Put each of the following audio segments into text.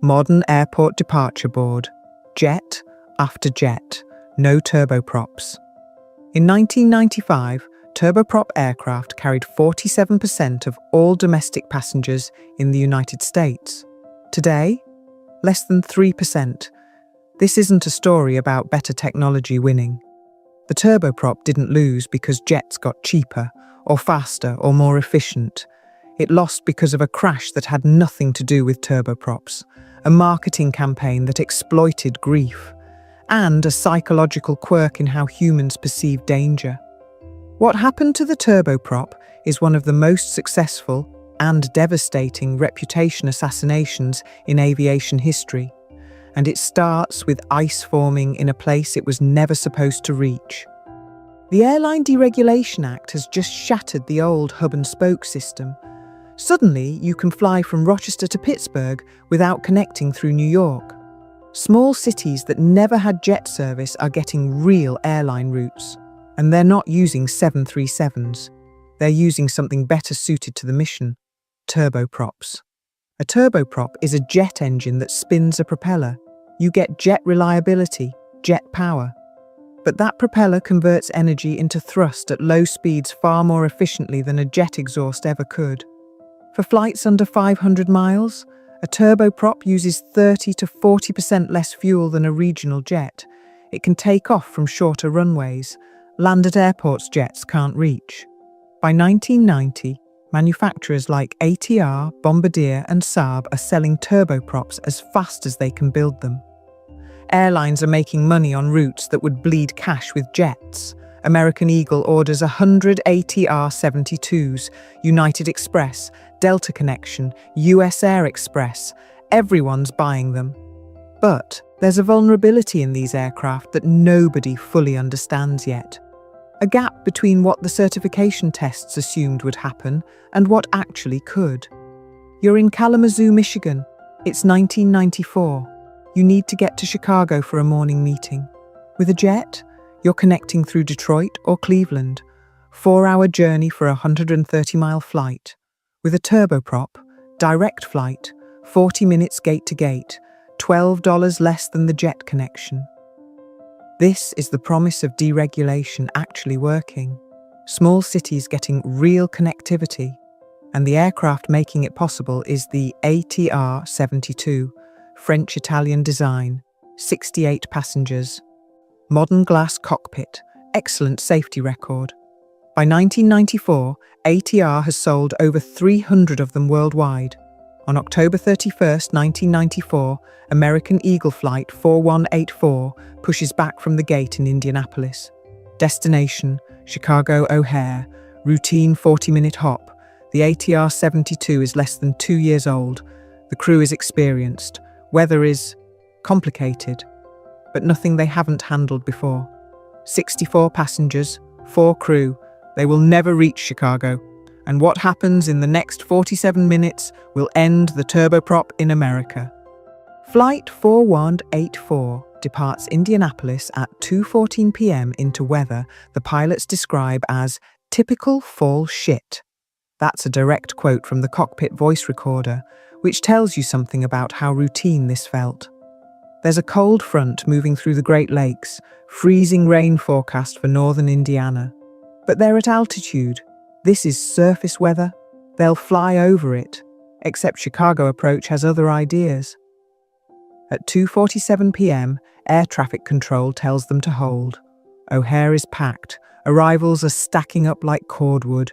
Modern airport departure board. Jet after jet. No turboprops. In 1995, turboprop aircraft carried 47% of all domestic passengers in the United States. Today, less than 3%. This isn't a story about better technology winning. The turboprop didn't lose because jets got cheaper, or faster, or more efficient. It lost because of a crash that had nothing to do with turboprops, a marketing campaign that exploited grief, and a psychological quirk in how humans perceive danger. What happened to the turboprop is one of the most successful and devastating reputation assassinations in aviation history, and it starts with ice forming in a place it was never supposed to reach. The Airline Deregulation Act has just shattered the old hub-and-spoke system. Suddenly, you can fly from Rochester to Pittsburgh without connecting through New York. Small cities that never had jet service are getting real airline routes, and they're not using 737s. They're using something better suited to the mission: turboprops. A turboprop is a jet engine that spins a propeller. You get jet reliability, jet power. But that propeller converts energy into thrust at low speeds far more efficiently than a jet exhaust ever could. For flights under 500 miles, a turboprop uses 30 to 40% less fuel than a regional jet. It can take off from shorter runways, land at airports jets can't reach. By 1990, manufacturers like ATR, Bombardier and Saab are selling turboprops as fast as they can build them. Airlines are making money on routes that would bleed cash with jets. American Eagle orders 100 ATR-72s, United Express, Delta Connection, US Air Express. Everyone's buying them. But there's a vulnerability in these aircraft that nobody fully understands yet. A gap between what the certification tests assumed would happen and what actually could. You're in Kalamazoo, Michigan. It's 1994. You need to get to Chicago for a morning meeting. With a jet, you're connecting through Detroit or Cleveland. 4-hour journey for a 130-mile flight. With a turboprop, direct flight, 40 minutes gate to gate, $12 less than the jet connection. This is the promise of deregulation actually working. Small cities getting real connectivity. And the aircraft making it possible is the ATR-72, French-Italian design, 68 passengers. Modern glass cockpit, excellent safety record. By 1994, ATR has sold over 300 of them worldwide. On October 31, 1994, American Eagle Flight 4184 pushes back from the gate in Indianapolis. Destination, Chicago O'Hare, routine 40-minute hop. The ATR-72 is less than 2 years old. The crew is experienced. Weather is complicated, but nothing they haven't handled before. 64 passengers, 4 crew. They will never reach Chicago. And what happens in the next 47 minutes will end the turboprop in America. Flight 4184 departs Indianapolis at 2:14 p.m. into weather the pilots describe as typical fall shit. That's a direct quote from the cockpit voice recorder, which tells you something about how routine this felt. There's a cold front moving through the Great Lakes, freezing rain forecast for northern Indiana. But they're at altitude. This is surface weather. They'll fly over it, except Chicago approach has other ideas. At 2:47 p.m., air traffic control tells them to hold. O'Hare is packed. Arrivals are stacking up like cordwood.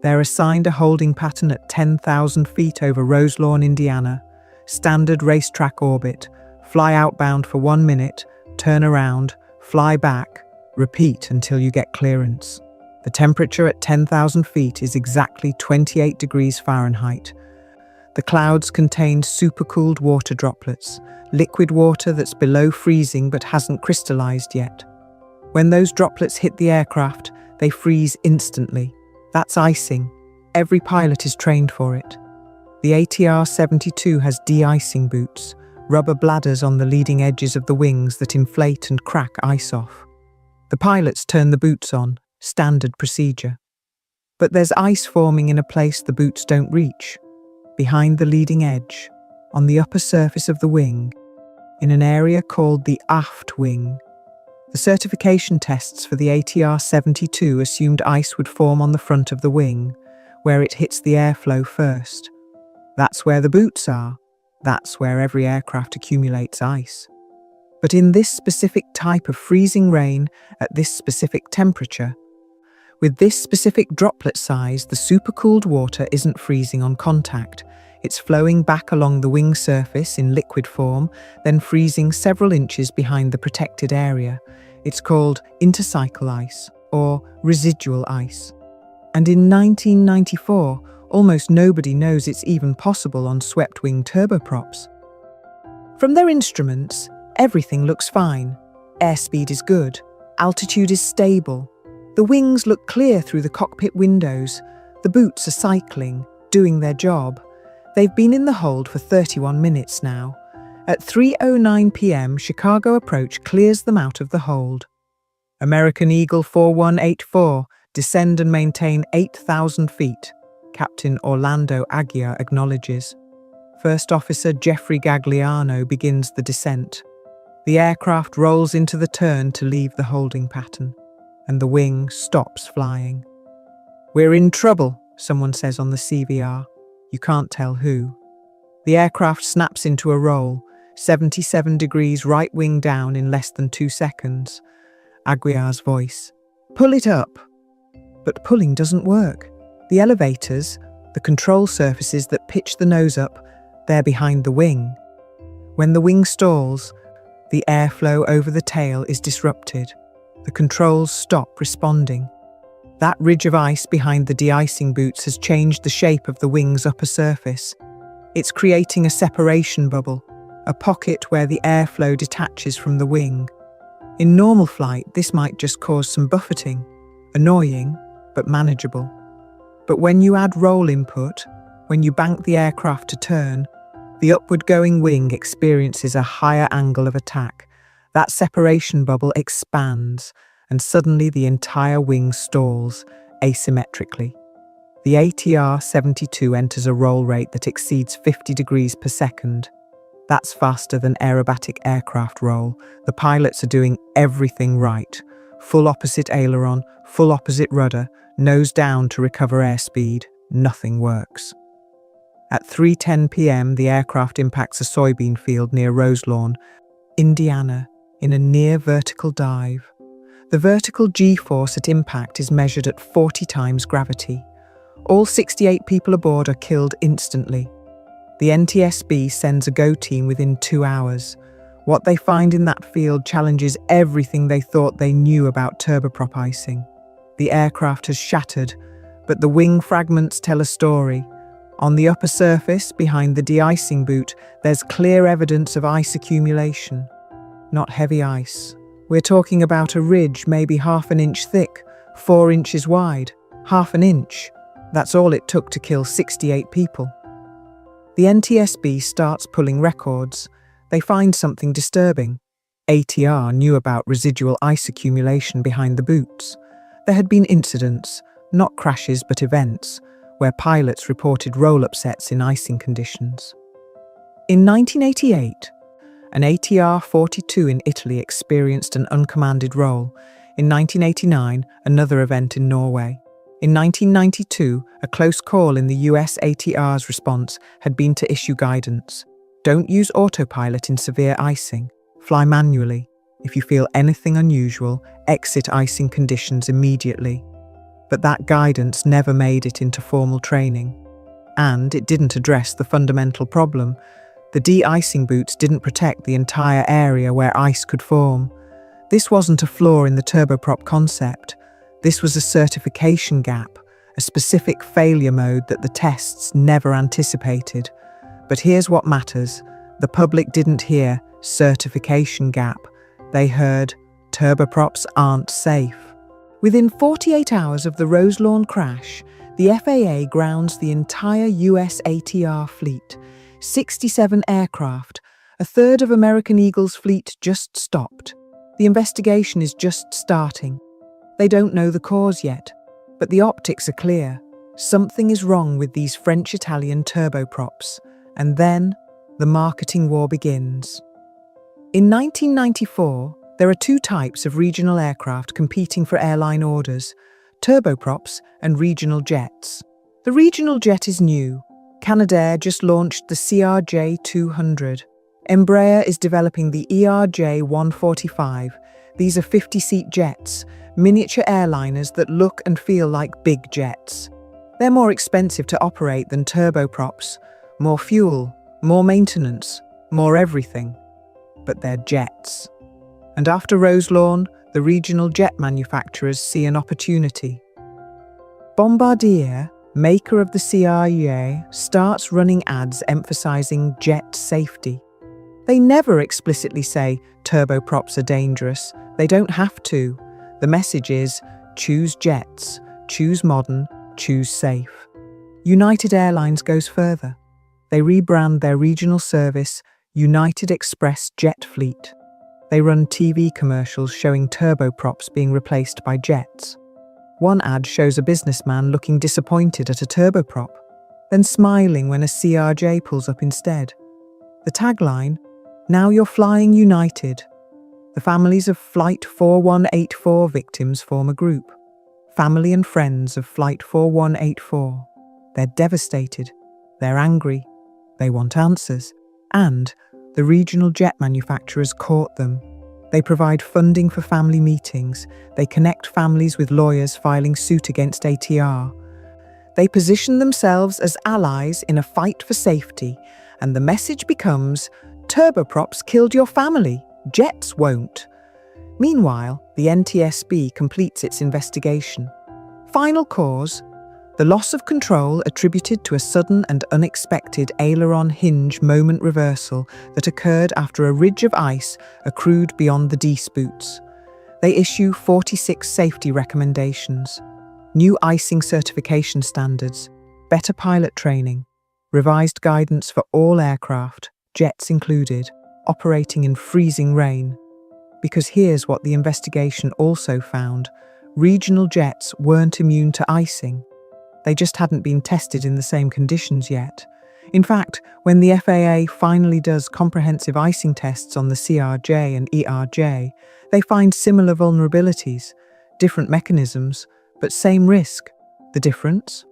They're assigned a holding pattern at 10,000 feet over Roselawn, Indiana. Standard racetrack orbit. Fly outbound for 1 minute, turn around, fly back, repeat until you get clearance. The temperature at 10,000 feet is exactly 28 degrees Fahrenheit. The clouds contain supercooled water droplets, liquid water that's below freezing but hasn't crystallized yet. When those droplets hit the aircraft, they freeze instantly. That's icing. Every pilot is trained for it. The ATR-72 has de-icing boots, rubber bladders on the leading edges of the wings that inflate and crack ice off. The pilots turn the boots on, standard procedure. But there's ice forming in a place the boots don't reach, behind the leading edge. on the upper surface of the wing, in an area called the aft wing. The certification tests for the ATR-72 assumed ice would form on the front of the wing, where it hits the airflow first. That's where the boots are. That's where every aircraft accumulates ice. But in this specific type of freezing rain, at this specific temperature, with this specific droplet size, the supercooled water isn't freezing on contact. It's flowing back along the wing surface in liquid form, then freezing several inches behind the protected area. It's called intercycle ice, or residual ice. And in 1994, almost nobody knows it's even possible on swept-wing turboprops. From their instruments, everything looks fine. Airspeed is good. Altitude is stable. The wings look clear through the cockpit windows. The boots are cycling, doing their job. They've been in the hold for 31 minutes now. At 3:09 p.m., Chicago approach clears them out of the hold. American Eagle 4184, descend and maintain 8,000 feet. Captain Orlando Aguirre acknowledges. First Officer Jeffrey Gagliano begins the descent. The aircraft rolls into the turn to leave the holding pattern, and the wing stops flying. "We're in trouble," someone says on the CVR. You can't tell who. The aircraft snaps into a roll, 77 degrees right wing down in less than 2 seconds. Aguirre's voice. "Pull it up." But pulling doesn't work. The elevators, the control surfaces that pitch the nose up, they're behind the wing. When the wing stalls, the airflow over the tail is disrupted. The controls stop responding. That ridge of ice behind the de-icing boots has changed the shape of the wing's upper surface. It's creating a separation bubble, a pocket where the airflow detaches from the wing. In normal flight, this might just cause some buffeting. Annoying, but manageable. But when you add roll input, when you bank the aircraft to turn, the upward-going wing experiences a higher angle of attack. That separation bubble expands, and suddenly the entire wing stalls, asymmetrically. The ATR-72 enters a roll rate that exceeds 50 degrees per second. That's faster than aerobatic aircraft roll. The pilots are doing everything right. Full opposite aileron, full opposite rudder, nose down to recover airspeed. Nothing works. At 3:10 p.m., the aircraft impacts a soybean field near Roselawn, Indiana, in a near-vertical dive. The vertical G-force at impact is measured at 40 times gravity. All 68 people aboard are killed instantly. The NTSB sends a go team within 2 hours. What they find in that field challenges everything they thought they knew about turboprop icing. The aircraft has shattered, but the wing fragments tell a story. On the upper surface, behind the de-icing boot, there's clear evidence of ice accumulation. Not heavy ice. We're talking about a ridge maybe half an inch thick, 4 inches wide. Half an inch. That's all it took to kill 68 people. The NTSB starts pulling records. They find something disturbing. ATR knew about residual ice accumulation behind the boots. There had been incidents, not crashes but events, where pilots reported roll upsets in icing conditions. In 1988, an ATR-42 in Italy experienced an uncommanded roll. In 1989, another event in Norway. In 1992, a close call in the US ATR's response had been to issue guidance. Don't use autopilot in severe icing. Fly manually. If you feel anything unusual, exit icing conditions immediately. But that guidance never made it into formal training. And it didn't address the fundamental problem. The de-icing boots didn't protect the entire area where ice could form. This wasn't a flaw in the turboprop concept. This was a certification gap, a specific failure mode that the tests never anticipated. But here's what matters. The public didn't hear certification gap. They heard turboprops aren't safe. Within 48 hours of the Roselawn crash, the FAA grounds the entire US ATR fleet. 67 aircraft, a third of American Eagle's fleet just stopped. The investigation is just starting. They don't know the cause yet, but the optics are clear. Something is wrong with these French-Italian turboprops. And then, the marketing war begins. In 1994, there are two types of regional aircraft competing for airline orders: turboprops and regional jets. The regional jet is new. Canadair just launched the CRJ-200. Embraer is developing the ERJ-145. These are 50-seat jets, miniature airliners that look and feel like big jets. They're more expensive to operate than turboprops. More fuel, more maintenance, more everything. But they're jets. And after Roselawn, the regional jet manufacturers see an opportunity. Bombardier, maker of the CRJ, starts running ads emphasizing jet safety. They never explicitly say turboprops are dangerous. They don't have to. The message is, choose jets, choose modern, choose safe. United Airlines goes further. They rebrand their regional service United Express Jet Fleet. They run TV commercials showing turboprops being replaced by jets. One ad shows a businessman looking disappointed at a turboprop, then smiling when a CRJ pulls up instead. The tagline, "Now you're flying United." The families of Flight 4184 victims form a group. Family and friends of Flight 4184. They're devastated. They're angry. They want answers. And the regional jet manufacturers caught them. They provide funding for family meetings. They connect families with lawyers filing suit against ATR. They position themselves as allies in a fight for safety, and the message becomes, turboprops killed your family, jets won't. Meanwhile, the NTSB completes its investigation. Final cause: the loss of control attributed to a sudden and unexpected aileron hinge moment reversal that occurred after a ridge of ice accrued beyond the D-spoots. They issue 46 safety recommendations: new icing certification standards, better pilot training, revised guidance for all aircraft, jets included, operating in freezing rain. Because here's what the investigation also found: regional jets weren't immune to icing. They just hadn't been tested in the same conditions yet. In fact, when the FAA finally does comprehensive icing tests on the CRJ and ERJ, they find similar vulnerabilities, different mechanisms, but same risk. The difference?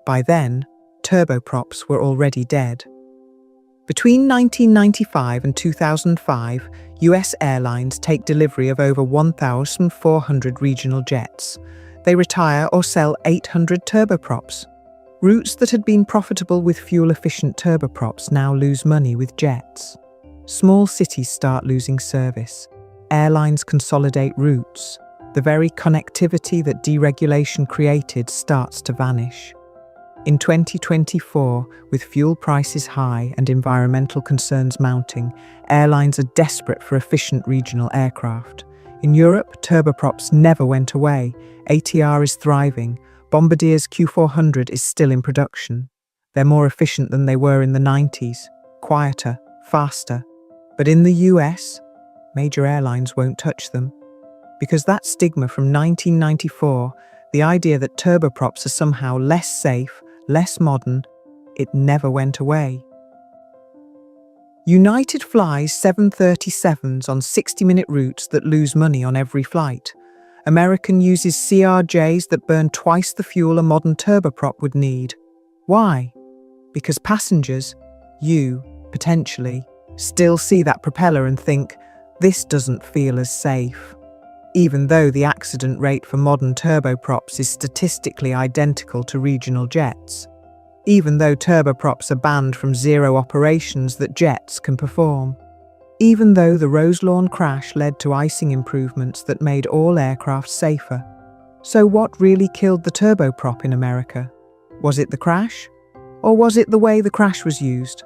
By then, turboprops were already dead. Between 1995 and 2005, US Airlines take delivery of over 1,400 regional jets. They retire or sell 800 turboprops. Routes that had been profitable with fuel-efficient turboprops now lose money with jets. Small cities start losing service. Airlines consolidate routes. The very connectivity that deregulation created starts to vanish. In 2024, with fuel prices high and environmental concerns mounting, airlines are desperate for efficient regional aircraft. In Europe, turboprops never went away. ATR is thriving. Bombardier's Q400 is still in production. They're more efficient than they were in the 90s, quieter, faster. But in the US, major airlines won't touch them. Because that stigma from 1994, the idea that turboprops are somehow less safe, less modern, it never went away. United flies 737s on 60-minute routes that lose money on every flight. American uses CRJs that burn twice the fuel a modern turboprop would need. Why? Because passengers, you, potentially, still see that propeller and think, this doesn't feel as safe. Even though the accident rate for modern turboprops is statistically identical to regional jets. Even though turboprops are banned from zero operations that jets can perform. Even though the Roselawn crash led to icing improvements that made all aircraft safer. So what really killed the turboprop in America? Was it the crash? Or was it the way the crash was used?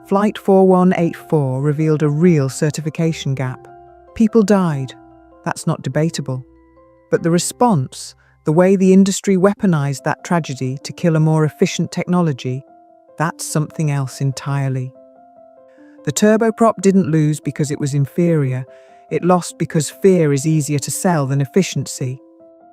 Flight 4184 revealed a real certification gap. People died. That's not debatable. But the response, the way the industry weaponized that tragedy to kill a more efficient technology, that's something else entirely. The turboprop didn't lose because it was inferior. It lost because fear is easier to sell than efficiency.